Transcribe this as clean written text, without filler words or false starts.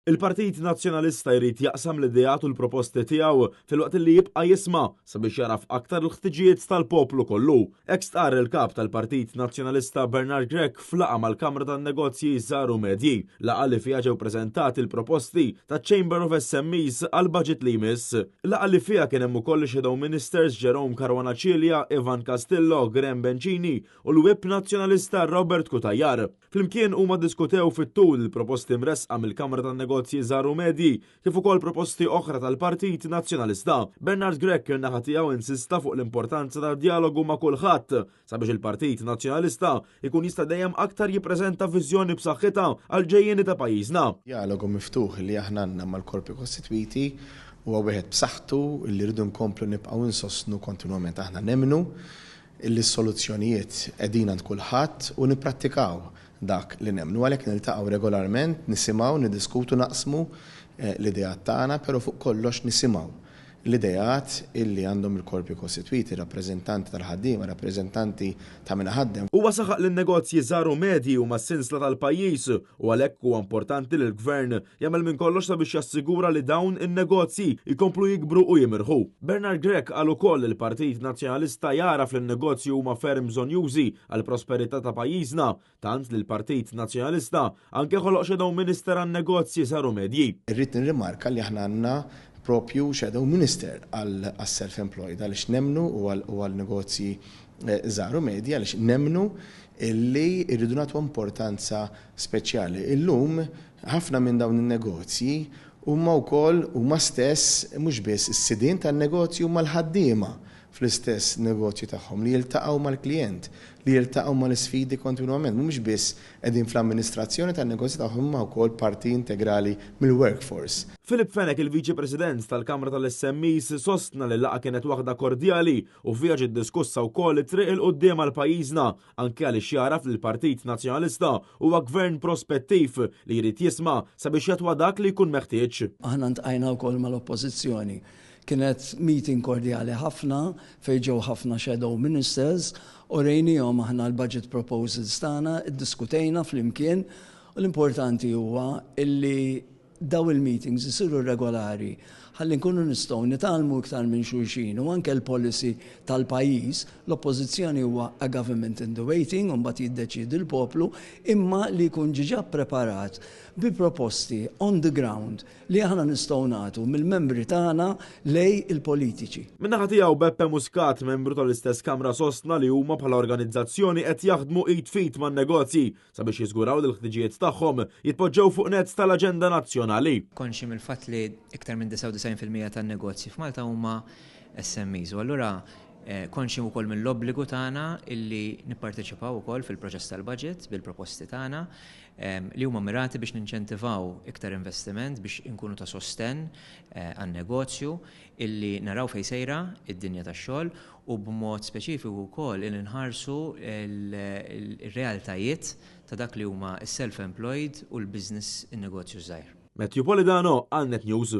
Il-Partit Nazzjonalista jrid jaqsam l-idejat u l-proposti tiegħu fil-waqt li jibqa' jisma' sabiex jaraf aktar l-ħtiġijiet tal-poplu kollu. Hekk stqarr il-kap tal-Partit Nazzjonalista Bernard Gregg f'laqgħa mal-Kamra tan-Negozji Żgħar u Medji, laqgħa li fiha ġew preżentati l-proposti taċ-Chamber of SMEs għal budget li jmiss. Laqgħa li fiha kien hemm ukoll Shadow Ministers Jerome Caruana Cilja, Ivan Castillo, Graham Bencini u l-Whip Nazzjonalista Robert Kutajjar. Flimkien huma diskutew fit-tul il-proposti mresqa mill-Kamra tan-Negozji Żgħar u Medji kif ukoll proposti oħra tal-Partit Nazzjonalista. Bernard Gregg kien-naħa tiegħu insista fuq l-importanza tad-dialogu ma' kulħadd sabiex il-Partit Nazzjonalista jkun jista' dejjem aktar jippreżenta viżjoni b'saħħitha għal ġejjieni ta' pajjiżna. Dialogu miftuħ li aħna għandna mal-korpi kostitwiti huwa wieħed b'saħħtu li rridu nkomplu nibqgħu insostnu kontinwament aħna nemmnu illi s-soluzzjonijiet qegħdin għand kulħadd u nipprattikaw dak li nemmnu għalhekk niltaqgħu regolarment, nisimgħu, niddiskutu, naqsmu l-idejat tagħna, però fuq kollox nisimgħu l-idejat illi għandhom il-korpi kostitwiti, rappreżentanti tal-ħaddiema, rappreżentanti ta' min ħaddem. Huwa saħaq li n-negozji żgħar u medji huma s-sinsla tal-pajjiż u għalhekk huwa importanti li l-Gvern jagħmel minn kollox sabiex jassigura li dawn in-negozji jkomplu jikbru u jimirħu. Bernard Gregg qal ukoll il-Partit Nazzjonalista jaraf li n-negozji huma ferm bżonjużi għall prosperità ta' pajjiżna, tant li l-Partit Nazzjonalista anke ħoloq Shadow Minister għan-negozji żgħar u medji. Irrid nirrimarka li aħna għandna propju Shadow Minister għal self-employed għaliex nemmnu u għal negozji żgħar u medji għaliex nemmnu illi irridu nagħtu importanza speċjali. Illum ħafna minn dawn in-negozji huma wkoll huma stess mhux biss is-sidien tan-negozju mal-ħaddiema fl-istess negozju tagħhom li jiltaqgħu mal-klijent, li jiltaqgħu mal-isfidi kontinwament, mhumiex biss qegħdin fl-amministrazzjoni tan-negozju tagħhom ma wkoll parti integrali mill-workforce. Philip Fenech, il-Viċi President tal-Kamra tal-SMEs, sostna li l-laqgħa kienet waħda kordjali u fiha ġiet diskussa wkoll it-triq il quddiem għal pajjiżna anke għaliex jaraf li l-Partit Nazzjonalista huwa gvern prospettiv li jrid jisma' sabiex jagħtwa dak li jkun meħtieġ. Aħna ntqajna wkoll mal-Oppożizzjoni. Kienet meeting kordjali ħafna fejn ġew ħafna shadow ministers u rejnihom aħna l-budget proposals tagħna iddiskutejna flimkien u l-importanti huwa illi daw il-meetings isiru regolari ħalli nkunu nistgħu nitalmu iktar minn xulxin u anke l-policy tal-pajjiż, l-oppożizzjoni huwa a government in the waiting u mbagħad jiddeċiedi l-poplu imma li jkun ġiġa preparat bi proposti on the ground li aħna nistgħu nagħtu mill-membri tagħna lej il-politiċi. Min-naħa tiegħu Beppe Muscat, membru tal-istess Kamra, sostna li huma bħala organizzazzjoni qed jaħdmu id fit man-negozji sabiex jiżguraw li l-ħtiġijiet tagħhom jitpoġġew fuq nett tal-aġenda nazzjonali. Konxi mill-fatt li iktar minn 99% tan-negozji f'Malta huma SMEs u allura konxi wkoll mill-obbligu tagħna illi nipparteċipaw ukoll fil-proċess tal-budget bil-proposti tagħna li huma mirati biex ninċentivaw iktar investiment biex inkunu ta' sosten għan-negozju illi naraw fejn sejra id-dinja tax-xogħol u b'mod speċifiku wkoll illi nħarsu il-realtajiet ta' dak li huma s-self-employed u l-business in-negozju żgħir. Matthew Polidano, Għal Net News.